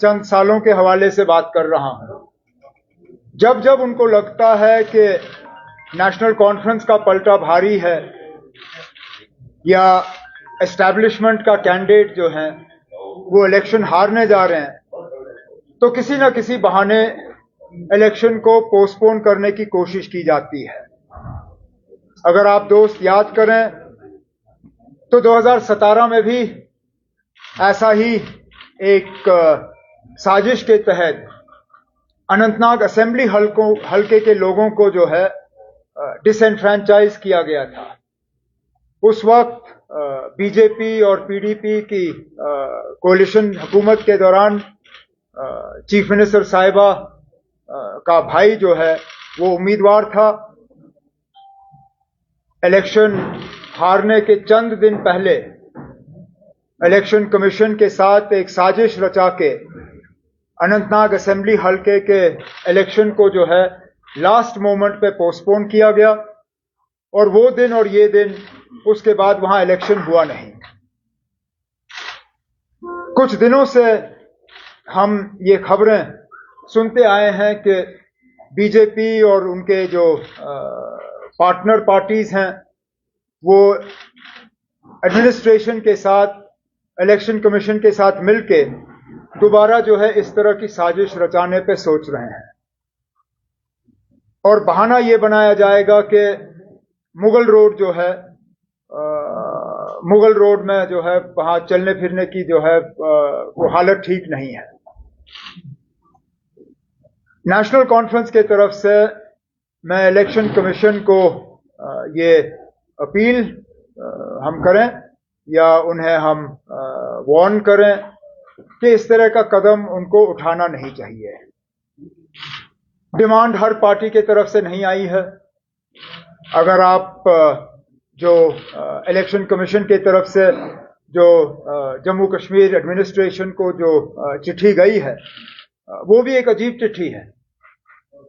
चंद सालों के हवाले से बात कर रहा हूं। जब जब उनको लगता है कि नेशनल कॉन्फ्रेंस का पलटा भारी है या एस्टैब्लिशमेंट का कैंडिडेट जो है वो इलेक्शन हारने जा रहे हैं, तो किसी न किसी बहाने इलेक्शन को पोस्टपोन करने की कोशिश की जाती है। अगर आप दोस्त याद करें तो 2017 में भी ऐसा ही एक साजिश के तहत अनंतनाग असेंबली हलके के लोगों को जो है डिसएनफ्रेंचाइज किया गया था। उस वक्त बीजेपी और पीडीपी की कोalition हुकूमत के दौरान चीफ मिनिस्टर साहिबा का भाई जो है वो उम्मीदवार था। इलेक्शन हारने के चंद दिन पहले इलेक्शन कमीशन के साथ एक साजिश रचा के अनंतनाग असेंबली हलके के इलेक्शन को जो है लास्ट मोमेंट पे पोस्टपोन किया गया और वो दिन और ये दिन उसके बाद वहां इलेक्शन हुआ नहीं। कुछ दिनों से हम ये खबरें सुनते आए हैं कि बीजेपी और उनके जो पार्टनर पार्टीज हैं वो एडमिनिस्ट्रेशन के साथ, इलेक्शन कमीशन के साथ मिलके दोबारा जो है इस तरह की साजिश रचाने पे सोच रहे हैं और बहाना ये बनाया जाएगा कि मुगल रोड जो है मुगल रोड में जो है वहां चलने फिरने की जो है वो हालत ठीक नहीं है। नेशनल कॉन्फ्रेंस के तरफ से मैं इलेक्शन कमीशन को ये अपील हम करें या उन्हें हम वार्न करें कि इस तरह का कदम उनको उठाना नहीं चाहिए। डिमांड हर पार्टी के तरफ से नहीं आई है। अगर आप जो इलेक्शन कमीशन की तरफ से जो जम्मू कश्मीर एडमिनिस्ट्रेशन को जो चिट्ठी गई है वो भी एक अजीब चिट्ठी है।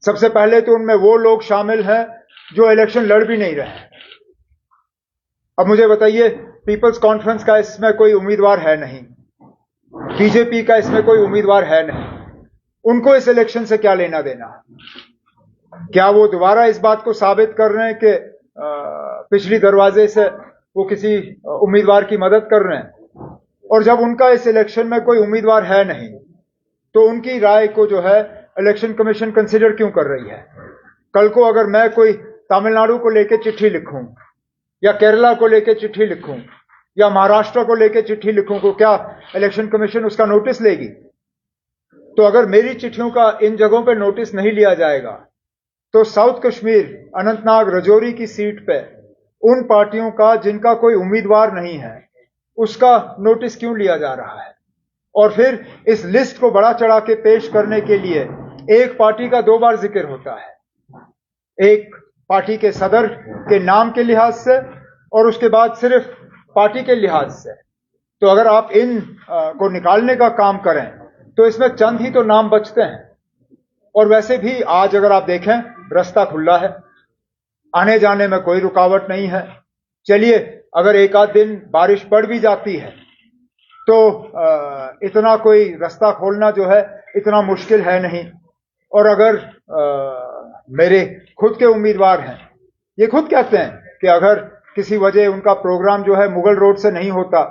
सबसे पहले तो उनमें वो लोग शामिल हैं जो इलेक्शन लड़ भी नहीं रहे। अब मुझे बताइए, पीपल्स कॉन्फ्रेंस का इसमें कोई उम्मीदवार है नहीं, बीजेपी का इसमें कोई उम्मीदवार है नहीं, उनको इस इलेक्शन से क्या लेना देना? क्या वो दोबारा इस बात को साबित कर रहे हैं कि पिछली दरवाजे से वो किसी उम्मीदवार की मदद कर रहे हैं? और जब उनका इस इलेक्शन में कोई उम्मीदवार है नहीं तो उनकी राय को जो है इलेक्शन कमीशन कंसिडर क्यों कर रही है? कल को अगर मैं कोई तमिलनाडु को लेकर चिट्ठी लिखूं या केरला को लेकर चिट्ठी लिखूं या महाराष्ट्र को लेकर चिट्ठी लिखूं तो क्या इलेक्शन कमीशन उसका नोटिस लेगी? तो अगर मेरी चिट्ठियों का इन जगहों पे नोटिस नहीं लिया जाएगा तो साउथ कश्मीर, अनंतनाग, रजौरी की सीट पे उन पार्टियों का जिनका कोई उम्मीदवार नहीं है उसका नोटिस क्यों लिया जा रहा है? और फिर इस लिस्ट को बड़ा चढ़ा के पेश करने के लिए एक पार्टी का दो बार जिक्र होता है, एक पार्टी के सदर के नाम के लिहाज से और उसके बाद सिर्फ पार्टी के लिहाज से। तो अगर आप इन को निकालने का काम करें तो इसमें चंद ही तो नाम बचते हैं। और वैसे भी आज अगर आप देखें रास्ता खुला है, आने जाने में कोई रुकावट नहीं है। चलिए अगर एक आध दिन बारिश पड़ भी जाती है तो इतना कोई रास्ता खोलना जो है इतना मुश्किल है नहीं। और अगर मेरे खुद के उम्मीदवार हैं, ये खुद कहते हैं कि अगर किसी वजह उनका प्रोग्राम जो है मुगल रोड से नहीं होता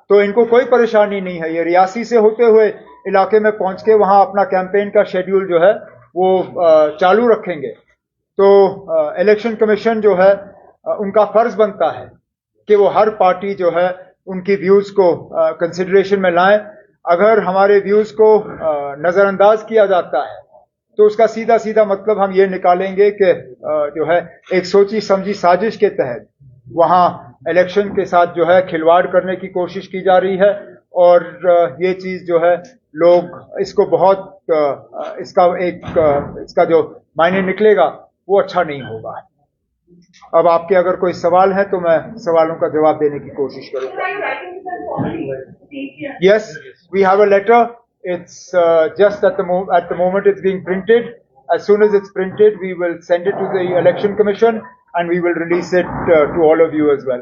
तो इनको कोई परेशानी नहीं है, ये रियासी से होते हुए इलाके में पहुंच के वहां अपना कैंपेन का शेड्यूल जो है वो चालू रखेंगे। तो इलेक्शन कमीशन जो है उनका फर्ज बनता है कि वो हर पार्टी जो है उनकी व्यूज को कंसिडरेशन में लाएं। अगर हमारे व्यूज को नजरअंदाज किया जाता है तो उसका सीधा सीधा मतलब हम ये निकालेंगे कि जो है एक सोची समझी साजिश के तहत वहां इलेक्शन के साथ जो है खिलवाड़ करने की कोशिश की जा रही है। और ये चीज जो है लोग इसको बहुत इसका जो मायने निकलेगा वो अच्छा नहीं होगा। अब आपके अगर कोई सवाल है तो मैं सवालों का जवाब देने की कोशिश करूंगा। Yes, we have a letter. It's just at the moment it's being printed. As soon as it's printed, we will send it to the Election Commission and we will release it to all of you as well.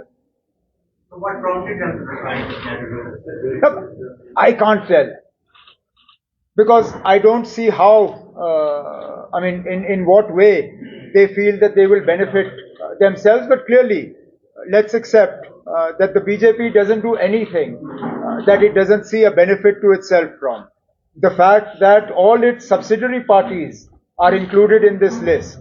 So what prompted them to decide to? I can't tell. because I don't see how, I mean, in what way they feel that they will benefit themselves. But clearly, let's accept that the BJP doesn't do anything that it doesn't see a benefit to itself from. The fact that all its subsidiary parties are included in this list,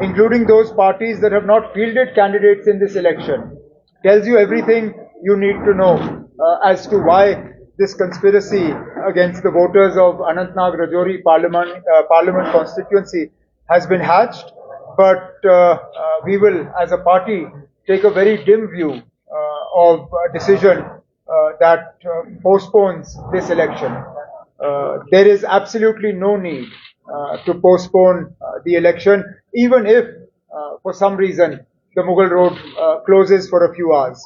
including those parties that have not fielded candidates in this election, tells you everything you need to know as to why this conspiracy against the voters of Anantnag Rajouri Parliament constituency has been hatched. But we will, as a party, take a very dim view of a decision that postpones this election. There is absolutely no need to postpone the election, even if, for some reason, the Mughal Road closes for a few hours.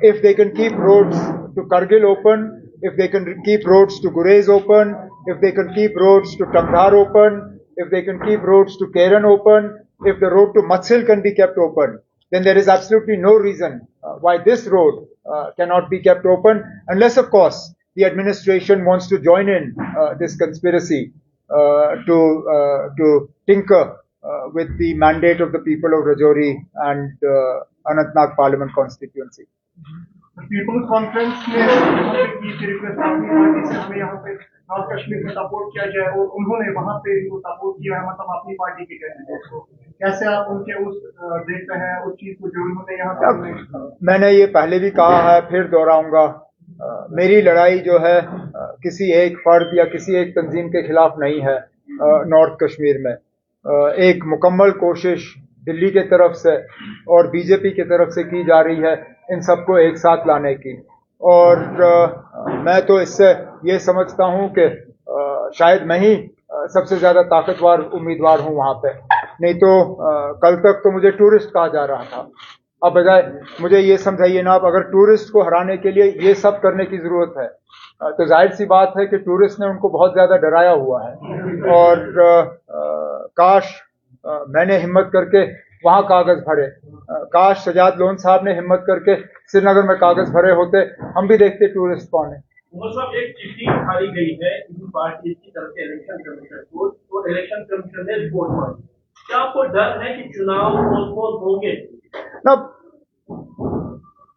If they can keep roads to Kargil open, if they can keep roads to Gurez open, if they can keep roads to Tangdhar open, if they can keep roads to Keran open, if the road to Matsil can be kept open, then there is absolutely no reason why this road cannot be kept open, unless, of course, the administration wants to join in this conspiracy to tinker with the mandate of the people of Rajouri and Anantnag Parliament constituency. People's conference ने यहाँ पे की थी request अपनी party से हमें यहाँ पे नॉर्थ कश्मीर में सपोर्ट किया जाए, और उन्होंने वहाँ पे इनको सपोर्ट किया है, मतलब अपनी पार्टी के कैंडिडेट को। कैसे आप उनके उस देखते हैं उस चीज को जो उन्होंने यहाँ पे? मैंने ये पहले भी कहा है, फिर दोहराऊंगा, मेरी लड़ाई जो है किसी एक फर्द या किसी एक तंजीम के खिलाफ नहीं है। नॉर्थ कश्मीर में एक मुकम्मल कोशिश दिल्ली के तरफ से और बीजेपी की तरफ से की जा रही है इन सबको एक साथ लाने की, और मैं तो इससे ये समझता हूँ कि शायद मैं ही सबसे ज्यादा ताकतवर उम्मीदवार हूँ वहां पे। नहीं तो कल तक तो मुझे टूरिस्ट कहा जा रहा था। अब बजाय मुझे ये समझाइए ना, आप अगर टूरिस्ट को हराने के लिए ये सब करने की जरूरत है तो जाहिर सी बात है कि टूरिस्ट ने उनको बहुत ज्यादा डराया हुआ है। और काश मैंने हिम्मत करके वहां कागज भरे, काश सजाद लोन साहब ने हिम्मत करके श्रीनगर में कागज भरे होते, हम भी देखते टूरिस्ट कौन है। वो सब एक चिट्ठी खाली गई है इन पार्टी की तरफ से इलेक्शन कमीशन को, तो इलेक्शन कमीशन ने रिपोर्ट मांगी। क्या आपको डर है कि चुनाव पोस्टपोन होंगे? ना,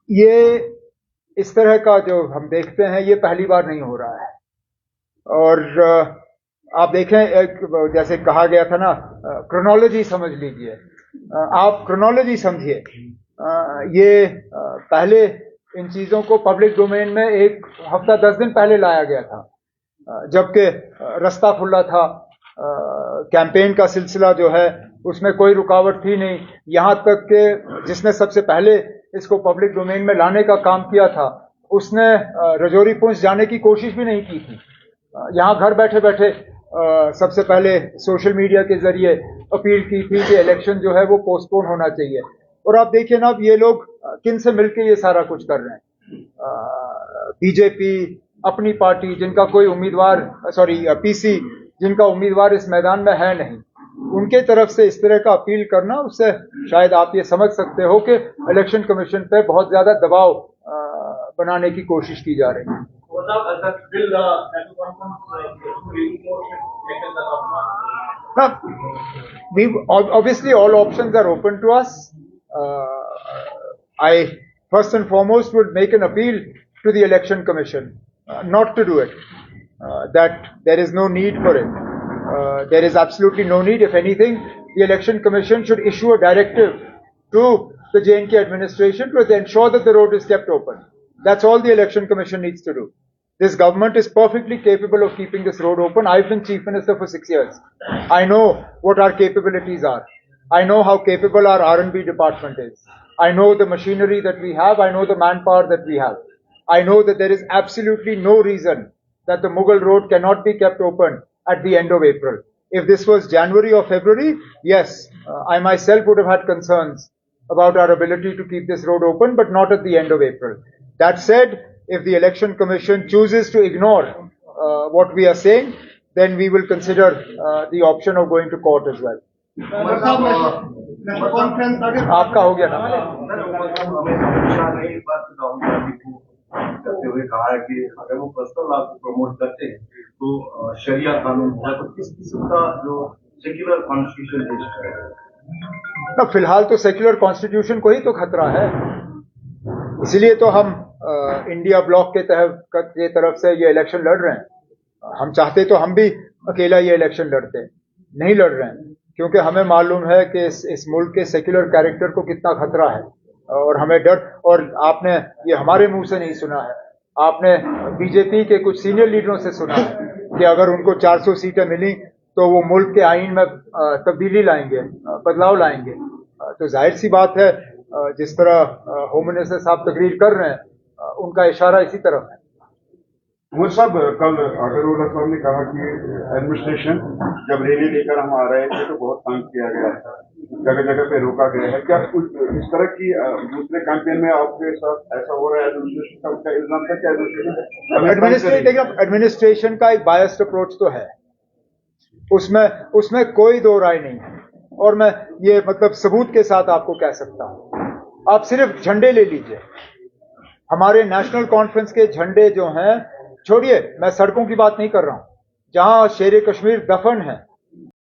ये इस तरह का जो हम देखते हैं ये पहली बार नहीं हो रहा है। और आप देखें, एक जैसे कहा गया था ना, क्रोनोलॉजी समझ लीजिए, आप क्रोनोलॉजी समझिए। ये पहले इन चीजों को पब्लिक डोमेन में एक हफ्ता 10 दिन पहले लाया गया था, जबकि रास्ता खुला था। कैंपेन का सिलसिला जो है उसमें कोई रुकावट थी नहीं। यहां तक कि जिसने सबसे पहले इसको पब्लिक डोमेन में लाने का काम किया था उसने रजौरी पुंछ जाने की कोशिश भी नहीं की थी। यहां घर बैठे बैठे सबसे पहले सोशल मीडिया के जरिए अपील की थी कि इलेक्शन जो है वो पोस्टपोन होना चाहिए। और आप देखिए ना, अब ये लोग किन से मिलके ये सारा कुछ कर रहे हैं। बीजेपी अपनी पार्टी जिनका कोई उम्मीदवार, पीसी जिनका उम्मीदवार इस मैदान में है नहीं, उनके तरफ से इस तरह का अपील करना, उससे शायद आप ये समझ सकते हो कि इलेक्शन कमीशन पे बहुत ज्यादा दबाव बनाने की कोशिश की जा रही है। Obviously all options are open to us. I first and foremost would make an appeal to the election commission not to do it, that there is no need for it. There is absolutely no need. If anything, the election commission should issue a directive to the J&K administration to ensure that the road is kept open. That's all the election commission needs to do. This government is perfectly capable of keeping this road open. I've been chief minister for 6 years. I know what our capabilities are. I know how capable our R&B department is. I know the machinery that we have. I know the manpower that we have. I know that there is absolutely no reason that the Mughal Road cannot be kept open at the end of April. If this was January or February, yes, I myself would have had concerns about our ability to keep this road open, but not at the end of April. That said, if the election commission chooses to ignore what we are saying, then we will consider the option of going to court as well. आपका हो गया ना? करते हुए कहा है कि अगर वो पर्सनल लॉ को प्रमोट करते हैं तो शरिया कानून होगा, तो किस किस्म का जो सेक्युलर कॉन्स्टिट्यूशन देश का है? अब फिलहाल तो सेक्युलर कॉन्स्टिट्यूशन को ही तो खतरा है, इसीलिए तो हम इंडिया ब्लॉक के तरफ से ये इलेक्शन लड़ रहे हैं। हम चाहते तो हम भी अकेला ये इलेक्शन लड़ते, नहीं लड़ रहे हैं, क्योंकि हमें मालूम है कि इस मुल्क के सेक्युलर कैरेक्टर को कितना खतरा है, और हमें डर। और आपने ये हमारे मुंह से नहीं सुना है, आपने बीजेपी के कुछ सीनियर लीडरों से सुना है कि अगर उनको 400 सीटें मिली तो वो मुल्क के आईन में तब्दीली लाएंगे, बदलाव लाएंगे। तो जाहिर सी बात है, जिस तरह होम मिनिस्टर साहब तकरीर कर रहे हैं, उनका इशारा इसी तरफ है। वो सब कल अगरवाला साहब ने कहा कि एडमिनिस्ट्रेशन जब रैली लेकर हम आ रहे थे तो बहुत तंग किया गया था, जगह जगह पे रोका गया है। क्या कुछ इस तरह की दूसरे कैंपेन में आपके साथ ऐसा हो रहा है? एडमिनिस्ट्रेशन का उसका इल्जाम था कि एडमिनिस्ट्रेशन का एक बायस्ड अप्रोच तो है, उसमें कोई दो राय नहीं है, और मैं ये मतलब सबूत के साथ आपको कह सकता हूं। आप सिर्फ झंडे ले लीजिए, हमारे नेशनल कॉन्फ्रेंस के झंडे जो हैं, छोड़िए, मैं सड़कों की बात नहीं कर रहा हूं, जहां शेर कश्मीर दफन है